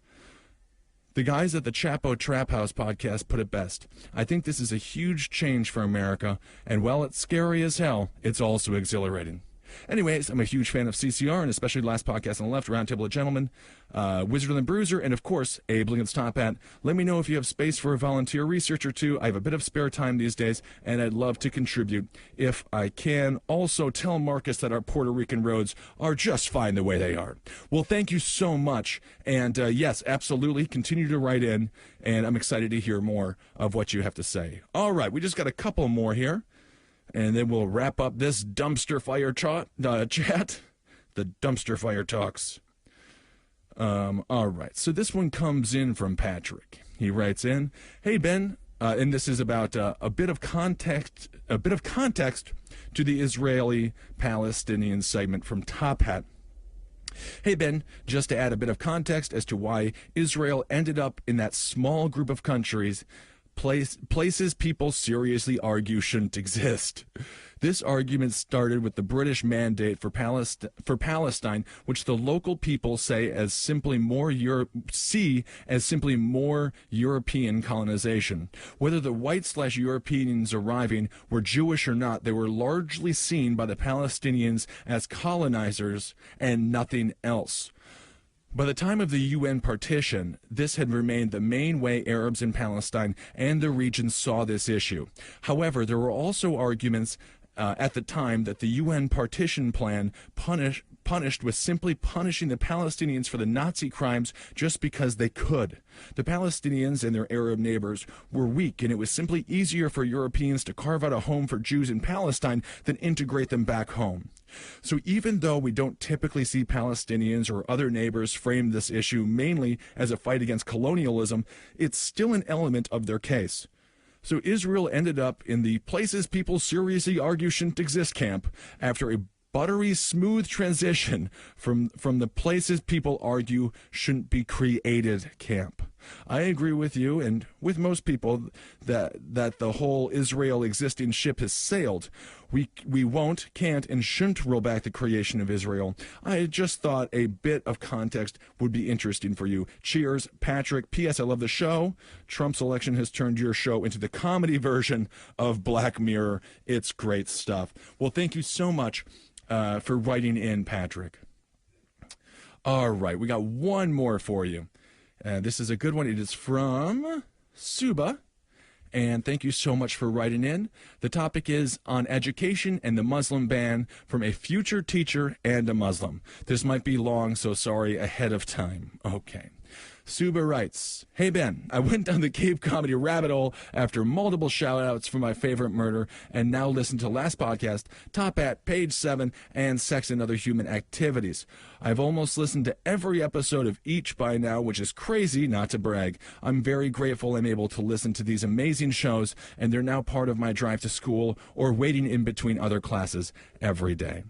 The guys at the Chapo Trap House podcast put it best. I think this is a huge change for America, and while it's scary as hell, it's also exhilarating. Anyways, I'm a huge fan of CCR, and especially the last podcast on the left, Roundtable of Gentlemen, Wizard and the Bruiser, and of course, Abe Lincoln's Top Hat. Let me know if you have space for a volunteer research or two. I have a bit of spare time these days, and I'd love to contribute if I can. Also, tell Marcus that our Puerto Rican roads are just fine the way they are. Well, thank you so much, and yes, absolutely, continue to write in, and I'm excited to hear more of what you have to say. All right, we just got a couple more here. And then we'll wrap up this dumpster fire chat. the dumpster fire talks. All right, so this one comes in from Patrick. He writes in, "Hey Ben," and this is about a bit of context to the Israeli-Palestinian segment from Top Hat. Hey Ben, just to add a bit of context as to why Israel ended up in that small group of countries, places people seriously argue shouldn't exist. This argument started with the British mandate for Palestine, which the local people see as simply more European colonization. Whether the white/Europeans arriving were Jewish or not, they were largely seen by the Palestinians as colonizers and nothing else. By the time of the UN partition, this had remained the main way Arabs in Palestine and the region saw this issue. However, there were also arguments at the time that the UN partition plan punished with simply punishing the Palestinians for the Nazi crimes just because they could. The Palestinians and their Arab neighbors were weak, and it was simply easier for Europeans to carve out a home for Jews in Palestine than integrate them back home. So even though we don't typically see Palestinians or other neighbors frame this issue mainly as a fight against colonialism, it's still an element of their case. So Israel ended up in the places people seriously argue shouldn't exist camp after a buttery smooth transition from the places people argue shouldn't be created camp. I agree with you and with most people that the whole Israel existing ship has sailed. We won't, can't, and shouldn't roll back the creation of Israel. I just thought a bit of context would be interesting for you. Cheers, Patrick. P.S. I love the show. Trump's election has turned your show into the comedy version of Black Mirror. It's great stuff. Well, thank you so much for writing in, Patrick. All right, we got one more for you. This is a good one. It is from Suba. And thank you so much for writing in. The topic is on education and the Muslim ban from a future teacher and a Muslim. This might be long, so sorry ahead of time. Okay. Suba writes, "Hey Ben, I went down the Cape Comedy rabbit hole after multiple shout-outs for my favorite murder and now listen to last podcast, Top Hat, Page 7, and Sex and Other Human Activities. I've almost listened to every episode of each by now, which is crazy, not to brag. I'm very grateful I'm able to listen to these amazing shows, and they're now part of my drive to school or waiting in between other classes every day.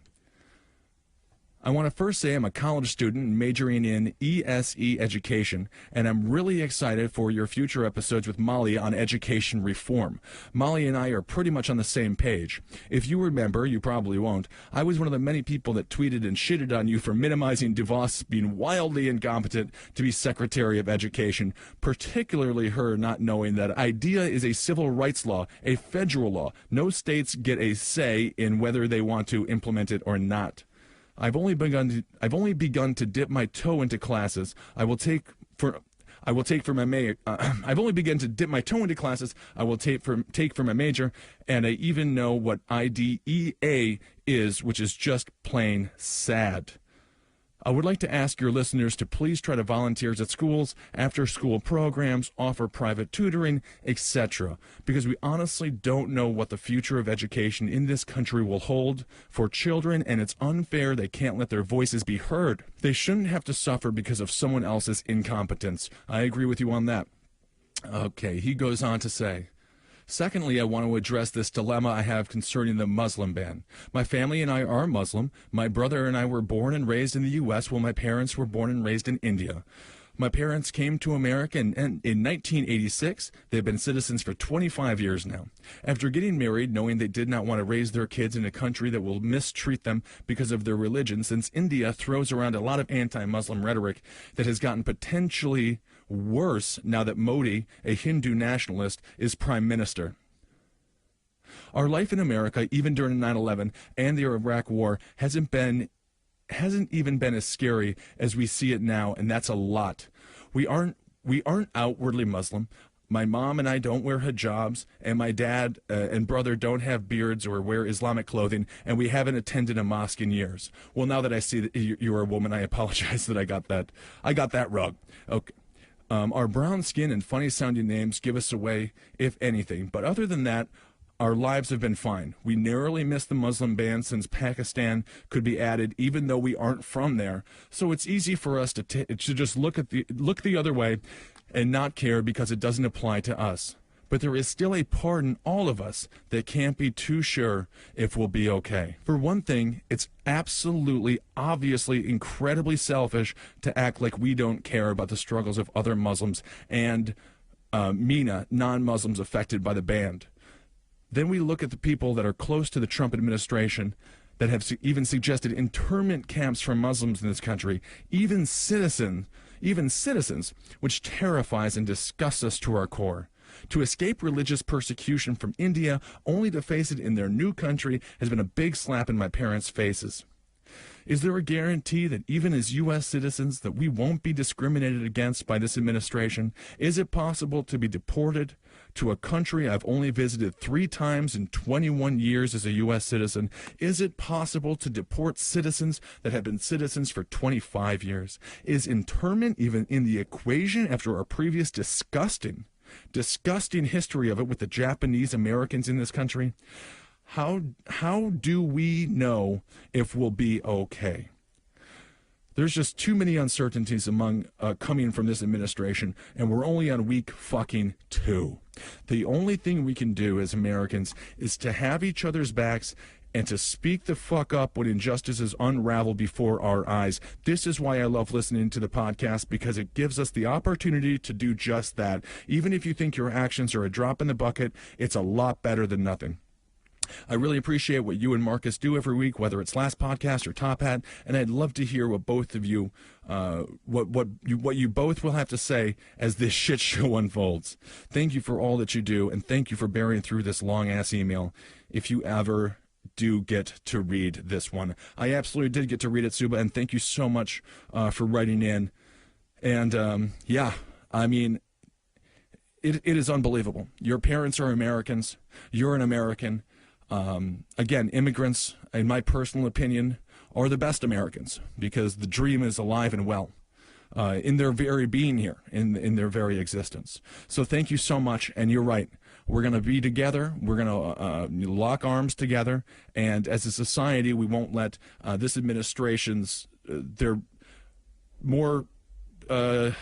I want to first say I'm a college student majoring in ESE education, and I'm really excited for your future episodes with Molly on education reform. Molly and I are pretty much on the same page. If you remember, you probably won't, I was one of the many people that tweeted and shitted on you for minimizing DeVos being wildly incompetent to be Secretary of Education, particularly her not knowing that IDEA is a civil rights law, a federal law. No states get a say in whether they want to implement it or not. I've only begun to dip my toe into classes. I've only begun to dip my toe into classes I will take for my major, and I even know what IDEA is, which is just plain sad. I would like to ask your listeners to please try to volunteer at schools, after-school programs, offer private tutoring, etc., because we honestly don't know what the future of education in this country will hold for children, and it's unfair they can't let their voices be heard. They shouldn't have to suffer because of someone else's incompetence. I agree with you on that." Okay, he goes on to say, "Secondly, I want to address this dilemma I have concerning the Muslim ban. My family and I are Muslim. My brother and I were born and raised in the U.S., while my parents were born and raised in India. My parents came to America in 1986. They've been citizens for 25 years now. After getting married, knowing they did not want to raise their kids in a country that will mistreat them because of their religion, since India throws around a lot of anti-Muslim rhetoric that has gotten potentially worse now that Modi, a Hindu nationalist, is prime minister. Our life in America, even during 9/11 and the Iraq War, hasn't even been as scary as we see it now, and that's a lot. We aren't outwardly Muslim. My mom and I don't wear hijabs, and my dad and brother don't have beards or wear Islamic clothing, and we haven't attended a mosque in years. Well, now that I see that you're a woman, I apologize that I got that wrong. Okay. Our brown skin and funny-sounding names give us away, if anything. But other than that, our lives have been fine. We narrowly missed the Muslim ban since Pakistan could be added, even though we aren't from there. So it's easy for us to just look the other way and not care because it doesn't apply to us. But there is still a part in all of us that can't be too sure if we'll be okay. For one thing, it's absolutely, obviously, incredibly selfish to act like we don't care about the struggles of other Muslims and MENA, non-Muslims affected by the ban. Then we look at the people that are close to the Trump administration that have even suggested internment camps for Muslims in this country, even citizens, which terrifies and disgusts us to our core. To escape religious persecution from India, only to face it in their new country, has been a big slap in my parents' faces. Is there a guarantee that even as U.S. citizens that we won't be discriminated against by this administration? Is it possible to be deported to a country I've only visited 3 times in 21 years as a U.S. citizen? Is it possible to deport citizens that have been citizens for 25 years? Is internment even in the equation after our previous disgusting history of it with the Japanese Americans in this country? How do we know if we'll be okay? There's just too many uncertainties coming from this administration, and we're only on week fucking 2. The only thing we can do as Americans is to have each other's backs and to speak the fuck up when injustices unravel before our eyes. This is why I love listening to the podcast, because it gives us the opportunity to do just that. Even if you think your actions are a drop in the bucket, it's a lot better than nothing. I really appreciate what you and Marcus do every week, whether it's Last Podcast or Top Hat, and I'd love to hear what both of you, what you both will have to say as this shit show unfolds. Thank you for all that you do, and thank you for bearing through this long-ass email. If you ever do get to read this one. I absolutely did get to read it, Suba, and thank you so much for writing in. And, yeah, I mean, it is unbelievable. Your parents are Americans. You're an American. Again, immigrants, in my personal opinion, are the best Americans because the dream is alive and well in their very being here, in their very existence. So thank you so much, and you're right. We're going to be together. We're going to lock arms together, and as a society, we won't let this administration's their more bigoted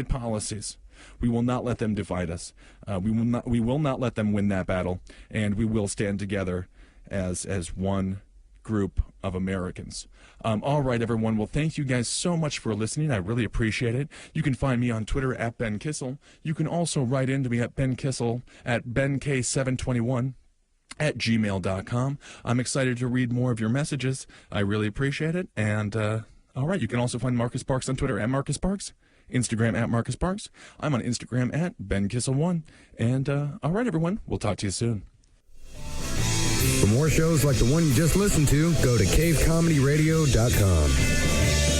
policies. We will not let them divide us. We will not let them win that battle, and we will stand together as one group of Americans. All right, everyone. Well, thank you guys so much for listening. I really appreciate it. You can find me on Twitter at Ben Kissel. You can also write into me at Ben Kissel at BenK721 at gmail.com. I'm excited to read more of your messages. I really appreciate it. And all right, you can also find Marcus Parks on Twitter at Marcus Parks. Instagram at Marcus Parks. I'm on Instagram at BenKissel1. And all right, everyone, we'll talk to you soon. For more shows like the one you just listened to, go to cavecomedyradio.com.